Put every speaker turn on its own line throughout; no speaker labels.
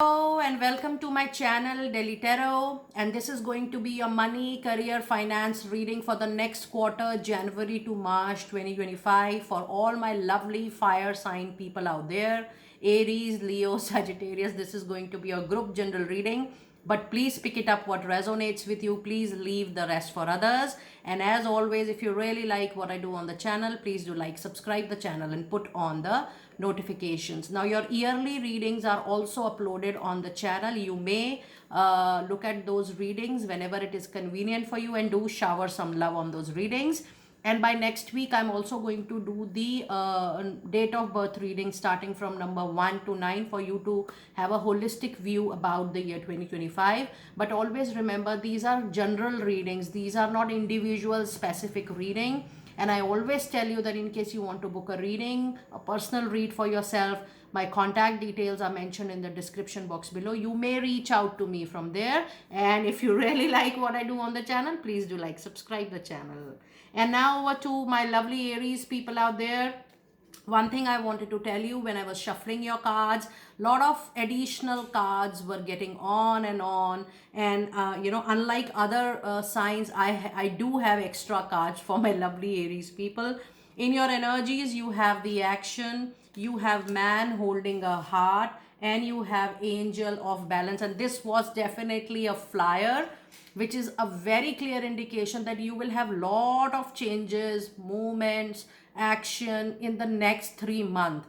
Hello and welcome to my channel Delhi Tarot, and this is going to be your money, career, finance reading for the next quarter, January to March 2025, for all my lovely fire sign people out there, Aries, Leo, Sagittarius. This is going to be a group general reading, but please pick it up what resonates with you. Please leave the rest for others. And as always, if you really like what I do on the channel, please do like, subscribe the channel and put on the notifications. Now your yearly readings are also uploaded on the channel. You may look at those readings whenever it is convenient for you, and do shower some love on those readings. And by next week, I'm also going to do the date of birth reading starting from number 1 to 9 for you to have a holistic view about the year 2025. But always remember, these are general readings. These are not individual specific reading. And I always tell you that in case you want to book a reading, a personal read for yourself, my contact details are mentioned in the description box below. You may reach out to me from there. And if you really like what I do on the channel, please do like, subscribe the channel. And now over to my lovely Aries people out there. One thing I wanted to tell you, when I was shuffling your cards, lot of additional cards were getting on, and unlike other signs, I do have extra cards for my lovely Aries people. In your energies, you have the action, you have man holding a heart, and you have angel of balance. And this was definitely a flyer, which is a very clear indication that you will have lot of changes, movements, action in the next 3 months.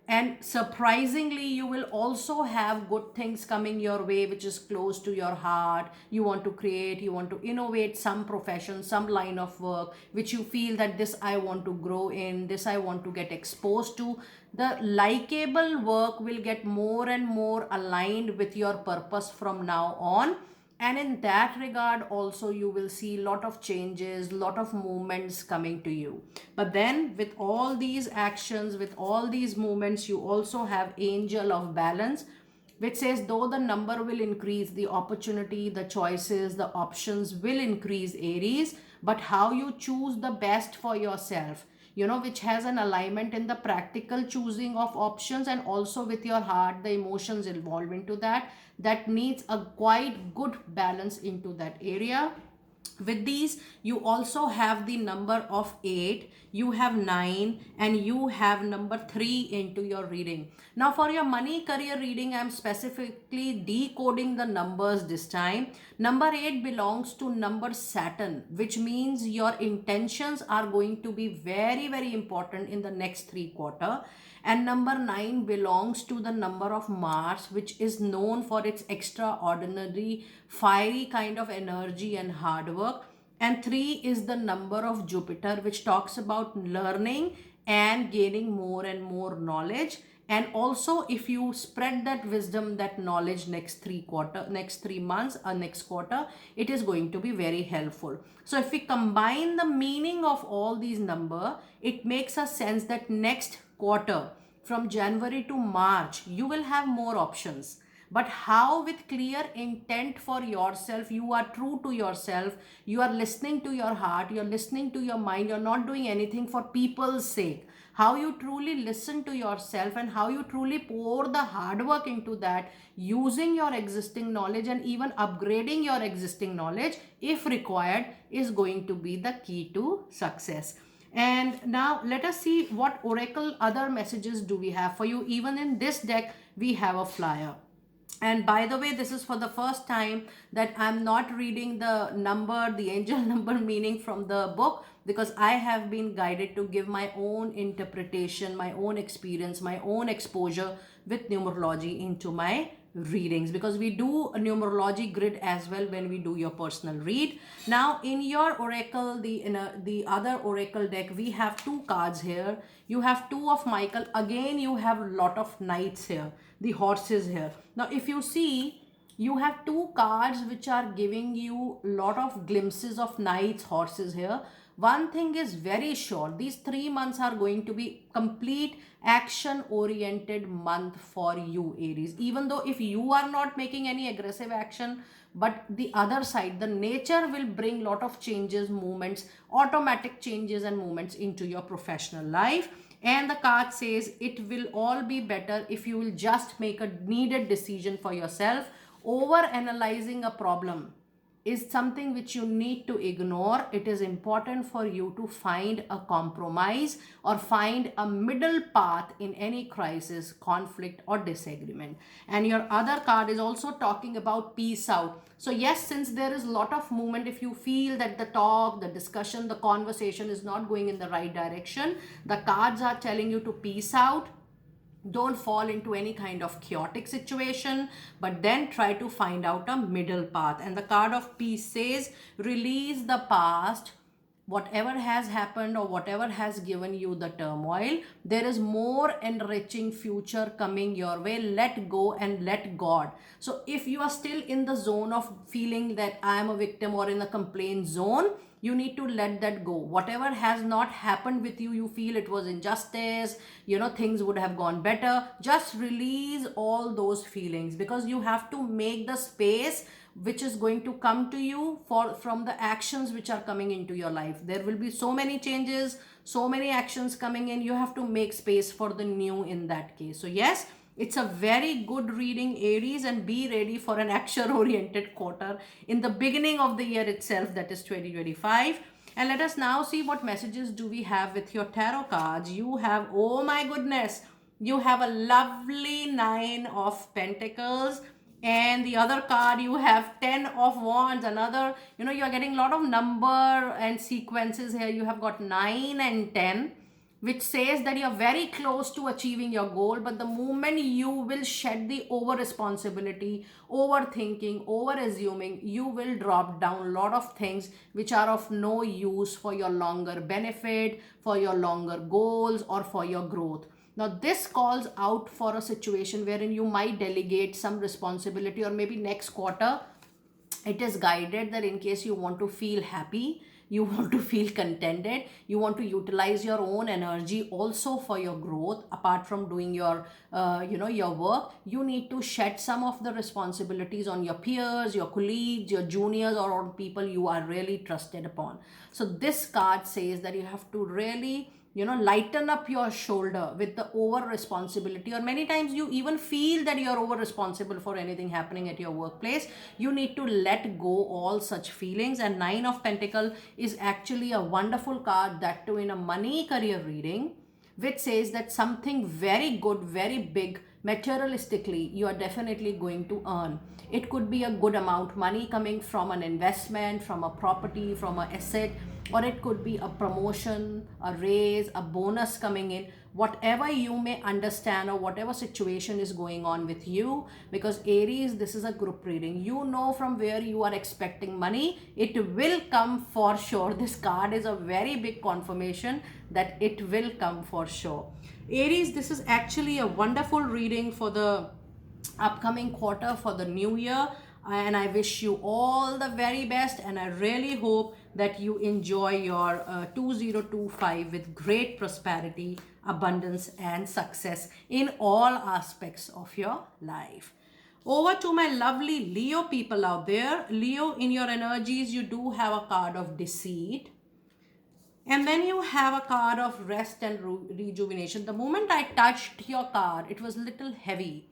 And surprisingly, you will also have good things coming your way, which is close to your heart. You want to create, you want to innovate some profession, some line of work, which you feel that this I want to grow in, this I want to get exposed to. The likable work will get more and more aligned with your purpose from now on. And in that regard also, you will see lot of changes, lot of movements coming to you. But then with all these actions, with all these movements, you also have angel of balance, which says though the number will increase, the opportunity, the choices, the options will increase, Aries, but how you choose the best for yourself, which has an alignment in the practical choosing of options, and also with your heart, the emotions involved into that needs a quite good balance into that area. With these, you also have the number of 8, you have 9, and you have number 3 into your reading. Now for your money career reading, I'm specifically decoding the numbers this time. Number 8 belongs to number Saturn, which means your intentions are going to be very, very important in the next 3 quarters. And number 9 belongs to the number of Mars, which is known for its extraordinary fiery kind of energy and hard work. And 3 is the number of Jupiter, which talks about learning and gaining more and more knowledge. And also, if you spread that wisdom, that knowledge next 3 months or next quarter, it is going to be very helpful. So if we combine the meaning of all these numbers, it makes a sense that next quarter, from January to March, you will have more options. But how? With clear intent for yourself, you are true to yourself, you are listening to your heart, you're listening to your mind, you're not doing anything for people's sake. How you truly listen to yourself, and how you truly pour the hard work into that, using your existing knowledge and even upgrading your existing knowledge if required, is going to be the key to success. And now let us see what oracle other messages do we have for you. Even in this deck, we have a flyer. And by the way, this is for the first time that I'm not reading the number, the angel number meaning from the book, because I have been guided to give my own interpretation, my own experience, my own exposure with numerology into my readings, because we do a numerology grid as well when we do your personal read. Now in your oracle, the other oracle deck, we have 2 cards here. You have 2 of Michael. Again, you have a lot of knights here, the horses here. Now if you see, you have 2 cards which are giving you a lot of glimpses of knights, horses here. One thing is very sure, these 3 months are going to be complete action oriented month for you, Aries. Even though if you are not making any aggressive action, but the other side, the nature will bring lot of changes, movements, automatic changes and movements into your professional life. And the card says it will all be better if you will just make a needed decision for yourself. Over analyzing a problem is something which you need to ignore. It is important for you to find a compromise or find a middle path in any crisis, conflict, or disagreement. And your other card is also talking about peace out. So, yes, since there is a lot of movement, if you feel that the talk, the discussion, the conversation is not going in the right direction, the cards are telling you to peace out. Don't fall into any kind of chaotic situation, but then try to find out a middle path. And the card of peace says release the past, whatever has happened or whatever has given you the turmoil. There is more enriching future coming your way. Let go and let God. So if you are still in the zone of feeling that I am a victim or in the complaint zone, you need to let that go. Whatever has not happened with you, you feel it was injustice, things would have gone better, just release all those feelings, because you have to make the space which is going to come to you from the actions which are coming into your life. There will be so many changes, so many actions coming in. You have to make space for the new in that case. So yes, it's a very good reading, Aries, and be ready for an action oriented quarter in the beginning of the year itself, that is 2025. And let us now see what messages do we have with your tarot cards. You have, oh my goodness, you have a lovely 9 of Pentacles, and the other card you have 10 of Wands. Another, you are getting a lot of number and sequences here. You have got 9 and 10, which says that you're very close to achieving your goal, but the moment you will shed the over responsibility, overthinking, over assuming, you will drop down a lot of things which are of no use for your longer benefit, for your longer goals, or for your growth. Now, this calls out for a situation wherein you might delegate some responsibility, or maybe next quarter it is guided that in case you want to feel happy, you want to feel contented, you want to utilize your own energy also for your growth, apart from doing your your work, you need to shed some of the responsibilities on your peers, your colleagues, your juniors, or on people you are really trusted upon. So this card says that you have to really lighten up your shoulder with the over responsibility, or many times you even feel that you're over responsible for anything happening at your workplace. You need to let go all such feelings. And 9 of Pentacle is actually a wonderful card, that too in a money career reading, which says that something very good, very big, materialistically, you are definitely going to earn. It could be a good amount money coming from an investment, from a property, from an asset, or it could be a promotion, a raise, a bonus coming in, whatever you may understand, or whatever situation is going on with you. Because Aries, this is a group reading. You know from where you are expecting money. It will come for sure. This card is a very big confirmation that it will come for sure. Aries, this is actually a wonderful reading for the upcoming quarter, for the new year, and I wish you all the very best, and I really hope that you enjoy your 2025 with great prosperity, abundance, and success in all aspects of your life. Over to my lovely Leo people out there. Leo, in your energies, you do have a card of deceit. And then you have a card of rest and rejuvenation. The moment I touched your card, it was a little heavy,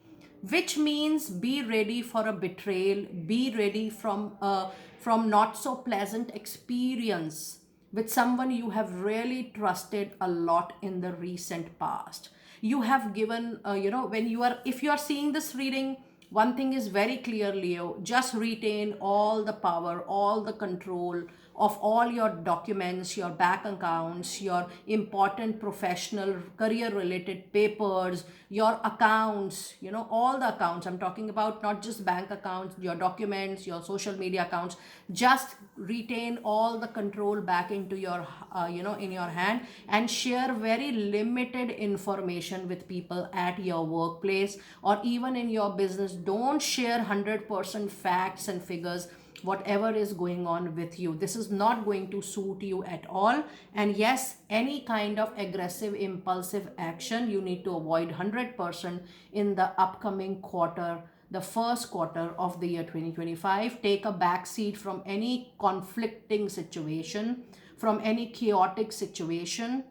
which means be ready for a betrayal, be ready from not so pleasant experience with someone you have really trusted a lot in the recent past. You have given, if you are seeing this reading, one thing is very clear, Leo, just retain all the power, all the control of all your documents, your bank accounts, your important professional career related papers, your accounts, all the accounts. I'm talking about not just bank accounts, your documents, your social media accounts. Just retain all the control back into your, in your hand, and share very limited information with people at your workplace or even in your business. Don't share 100% facts and figures, whatever is going on with you. This is not going to suit you at all. And yes, any kind of aggressive, impulsive action you need to avoid 100% in the upcoming quarter, the first quarter of the year 2025. Take a back seat from any conflicting situation, from any chaotic situation,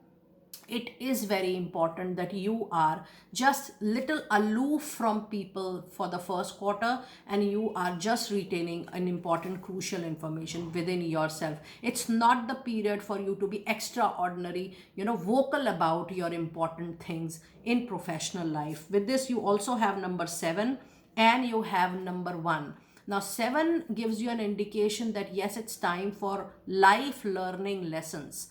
it is very important that you are just little aloof from people for the first quarter, and you are just retaining an important crucial information within yourself. It's not the period for you to be extraordinary, vocal about your important things in professional life. With this, you also have number 7 and you have number 1. Now 7 gives you an indication that yes, it's time for life learning lessons,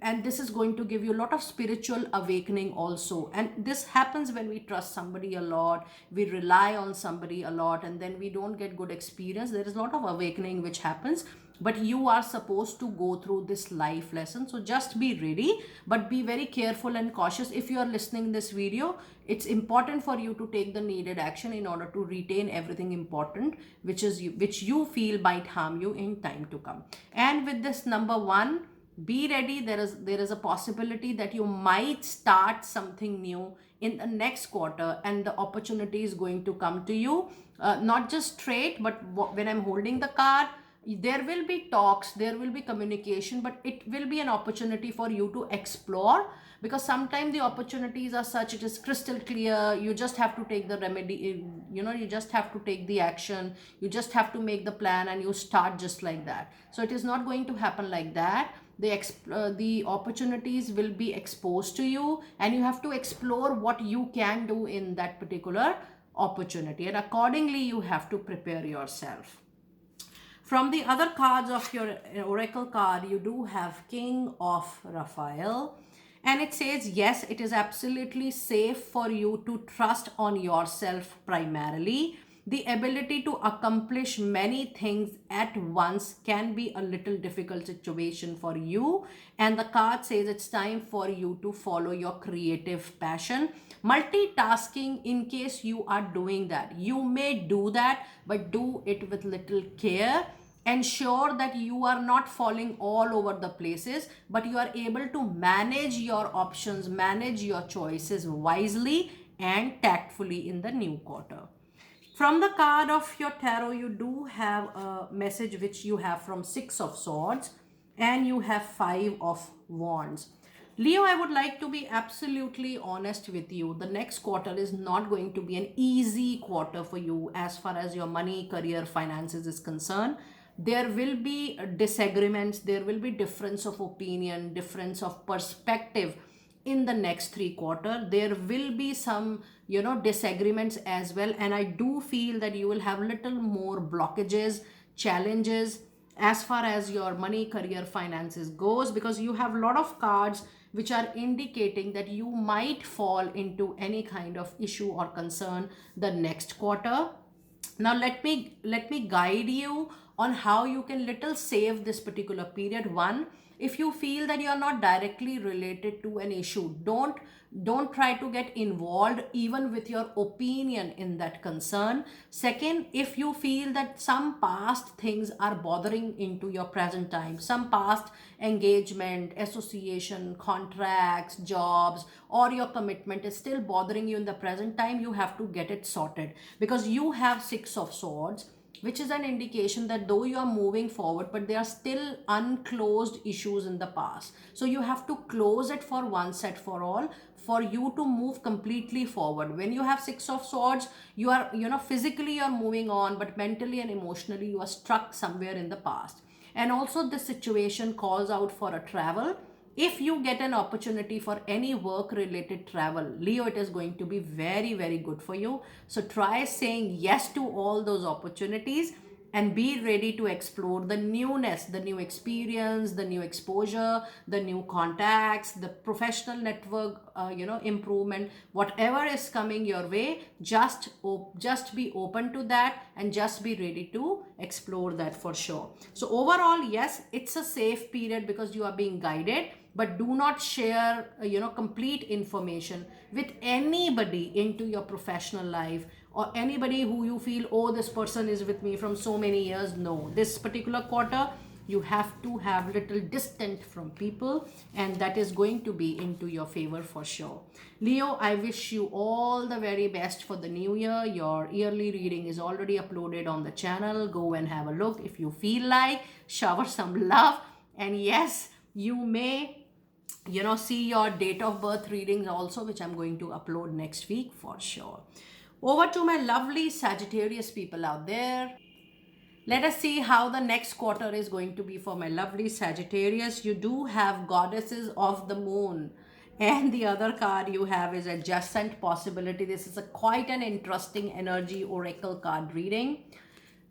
and this is going to give you a lot of spiritual awakening also. And this happens when we trust somebody a lot, we rely on somebody a lot, and then we don't get good experience. There is a lot of awakening which happens, but you are supposed to go through this life lesson. So just be ready, but be very careful and cautious. If you are listening this video, it's important for you to take the needed action in order to retain everything important which you feel might harm you in time to come. And with this number 1, be ready. There is a possibility that you might start something new in the next quarter, and the opportunity is going to come to you, not just straight, but when I'm holding the card, there will be talks, there will be communication, but it will be an opportunity for you to explore, because sometimes the opportunities are such, it is crystal clear, you just have to take the remedy, you just have to take the action, you just have to make the plan, and you start just like that. So it is not going to happen like that. The opportunities will be exposed to you, and you have to explore what you can do in that particular opportunity, and accordingly you have to prepare yourself. From the other cards of your oracle card, you do have King of Raphael, and it says yes, it is absolutely safe for you to trust on yourself primarily. The ability to accomplish many things at once can be a little difficult situation for you, and the card says it's time for you to follow your creative passion. Multitasking, in case you are doing that, you may do that, but do it with little care. Ensure that you are not falling all over the places, but you are able to manage your options, manage your choices wisely and tactfully in the new quarter. From the card of your tarot, you do have a message which you have from 6 of Swords, and you have 5 of Wands. Leo, I would like to be absolutely honest with you. The next quarter is not going to be an easy quarter for you as far as your money, career, finances is concerned. There will be disagreements, there will be difference of opinion, difference of perspective in the next 3 quarters. There will be some disagreements as well, and I do feel that you will have little more blockages, challenges as far as your money, career, finances goes, because you have a lot of cards which are indicating that you might fall into any kind of issue or concern the next quarter. Now let me guide you on how you can little save this particular period. One, if you feel that you are not directly related to an issue, don't try to get involved even with your opinion in that concern. Second, if you feel that some past things are bothering into your present time, some past engagement, association, contracts, jobs, or your commitment is still bothering you in the present time, you have to get it sorted, because you have 6 of Swords, which is an indication that though you are moving forward, but there are still unclosed issues in the past. So you have to close it for once and for all for you to move completely forward. When you have 6 of Swords, you are, physically you're moving on, but mentally and emotionally you are stuck somewhere in the past. And also this situation calls out for a travel. If you get an opportunity for any work related travel, Leo, it is going to be very, very good for you. So try saying yes to all those opportunities and be ready to explore the newness, the new experience, the new exposure, the new contacts, the professional network, improvement, whatever is coming your way. Just be open to that and just be ready to explore that for sure. So overall, yes, it's a safe period because you are being guided, but do not share complete information with anybody into your professional life, or anybody who you feel, oh, this person is with me from so many years. No, this particular quarter you have to have little distant from people, and that is going to be into your favor for sure. Leo, I wish you all the very best for the new year. Your yearly reading is already uploaded on the channel. Go and have a look if you feel like. Shower some love, and yes, you may see your date of birth readings also, which I'm going to upload next week for sure. Over to my lovely Sagittarius people out there. Let us see how the next quarter is going to be for my lovely Sagittarius. You do have goddesses of the moon. And the other card you have is adjacent possibility. This is a quite an interesting energy oracle card reading.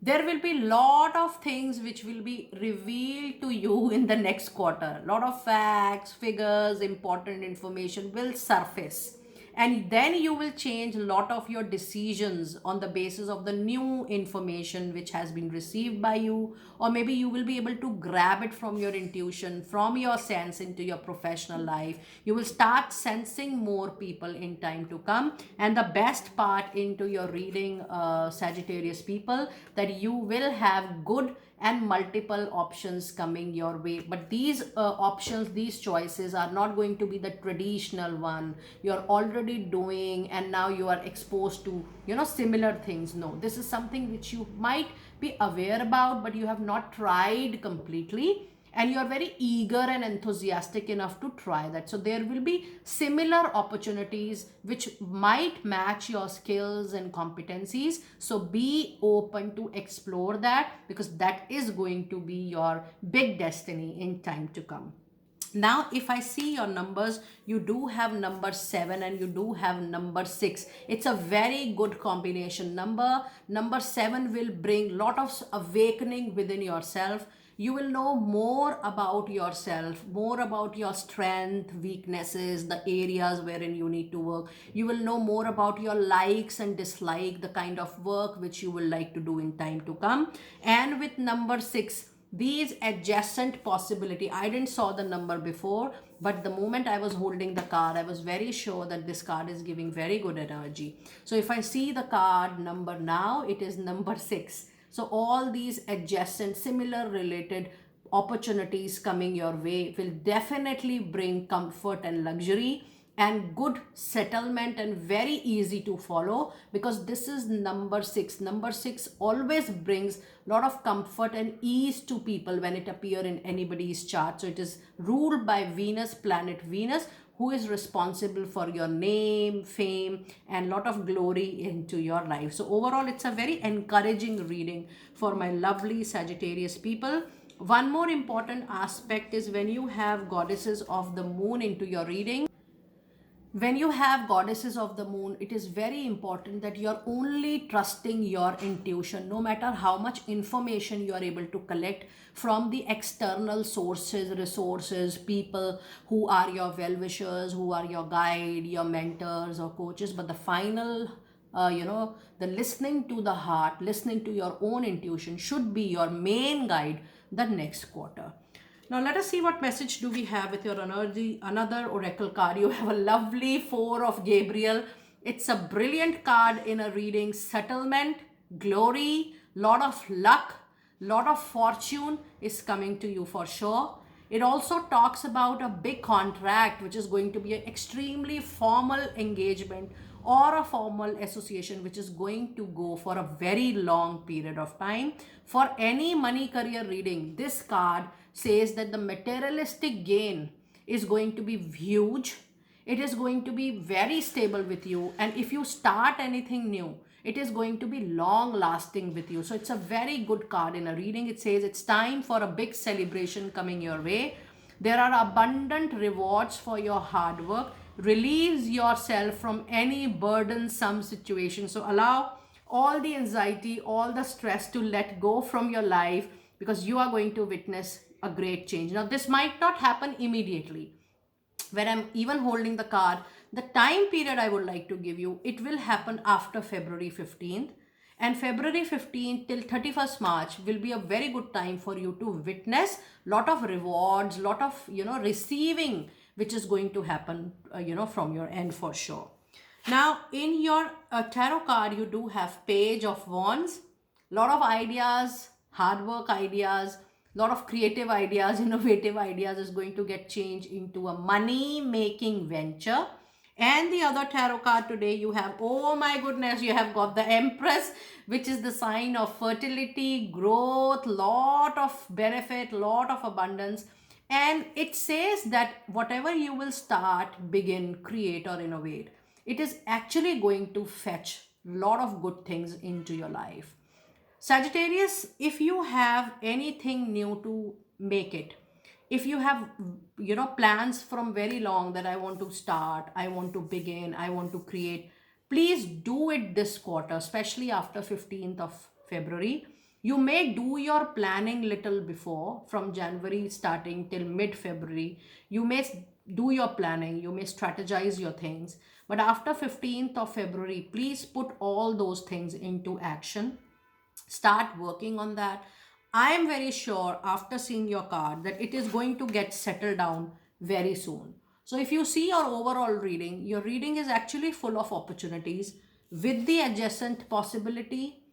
There will be lot of things which will be revealed to you in the next quarter. Lot of facts, figures, important information will surface, and then you will change a lot of your decisions on the basis of the new information which has been received by you, or maybe you will be able to grab it from your intuition, from your sense into your professional life. You will start sensing more people in time to come. And the best part into your reading, Sagittarius people, that you will have good and multiple options coming your way. But these options, these choices are not going to be the traditional one you're already doing and now you are exposed to similar things. No, this is something which you might be aware about, but you have not tried completely, and you are very eager and enthusiastic enough to try that. So there will be similar opportunities which might match your skills and competencies. So be open to explore that, because that is going to be your big destiny in time to come. Now, if I see your numbers, you do have number 7 and you do have number 6. It's a very good combination. Number 7 will bring lot of awakening within yourself. You will know more about yourself, more about your strength, weaknesses, the areas wherein you need to work. You will know more about your likes and dislike, the kind of work which you will like to do in time to come. And with number 6, these adjacent possibility, I didn't saw the number before, but the moment I was holding the card, I was very sure that this card is giving very good energy. So if I see the card number now, it is number 6. So all these adjacent, similar related opportunities coming your way will definitely bring comfort and luxury and good settlement, and very easy to follow, because this is number 6. Number 6 always brings a lot of comfort and ease to people when it appear in anybody's chart. So it is ruled by Venus, planet Venus, who is responsible for your name, fame, and lot of glory into your life. So overall, it's a very encouraging reading for my lovely Sagittarius people. One more important aspect is when you have goddesses of the moon into your reading. When you have goddesses of the moon, it is very important that you're only trusting your intuition, no matter how much information you are able to collect from the external sources, resources, people who are your well-wishers, who are your guide, your mentors or coaches. But the final, the listening to the heart, listening to your own intuition should be your main guide the next quarter. Now let us see what message do we have with your energy. Another oracle card. You have a lovely 4 of Gabriel. It's a brilliant card in a reading. Settlement, glory, lot of luck, lot of fortune is coming to you for sure. It also talks about a big contract, which is going to be an extremely formal engagement or a formal association, which is going to go for a very long period of time. For any money career reading, this card says that the materialistic gain is going to be huge. It is going to be very stable with you. And if you start anything new, it is going to be long lasting with you. So it's a very good card in a reading. It says it's time for a big celebration coming your way. There are abundant rewards for your hard work. Release yourself from any burdensome situation. So allow all the anxiety, all the stress to let go from your life, because you are going to witness a great change. Now, this might not happen immediately. When I'm even holding the card, the time period I would like to give you, it will happen after February 15th. And February 15th till 31st March will be a very good time for you to witness lot of rewards, lot of, receiving, which is going to happen, from your end for sure. Now, in your tarot card, you do have Page of Wands. Lot of ideas, hard work ideas, lot of creative ideas, innovative ideas is going to get changed into a money-making venture. And the other tarot card today, you have, oh my goodness, you have got the Empress, which is the sign of fertility, growth, lot of benefit, lot of abundance. And it says that whatever you will start, begin, create, or innovate, it is actually going to fetch a lot of good things into your life. Sagittarius, if you have anything new to make it, if you have, plans from very long that I want to start, I want to begin, I want to create, please do it this quarter, especially after 15th of February. You may do your planning little before, from January starting till mid February. You may do your planning, you may strategize your things, but after 15th of February, please put all those things into action. Start working on that. I am very sure after seeing your card that it is going to get settled down very soon. So if you see your overall reading, your reading is actually full of opportunities with the adjacent possibility,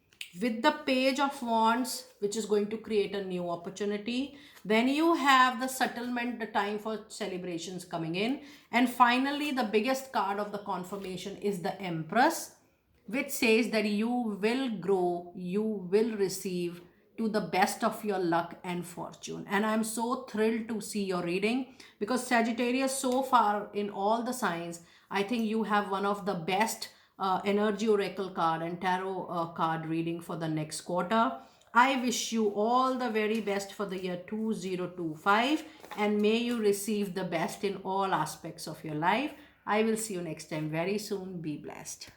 with the page of wands, which is going to create a new opportunity. Then you have the settlement, the time for celebrations coming in. And finally, the biggest card of the confirmation is the Empress, which says that you will grow, you will receive to the best of your luck and fortune. And I'm so thrilled to see your reading, because Sagittarius, so far in all the signs, I think you have one of the best energy oracle card and tarot card reading for the next quarter. I wish you all the very best for the year 2025, and may you receive the best in all aspects of your life. I will see you next time very soon. Be blessed.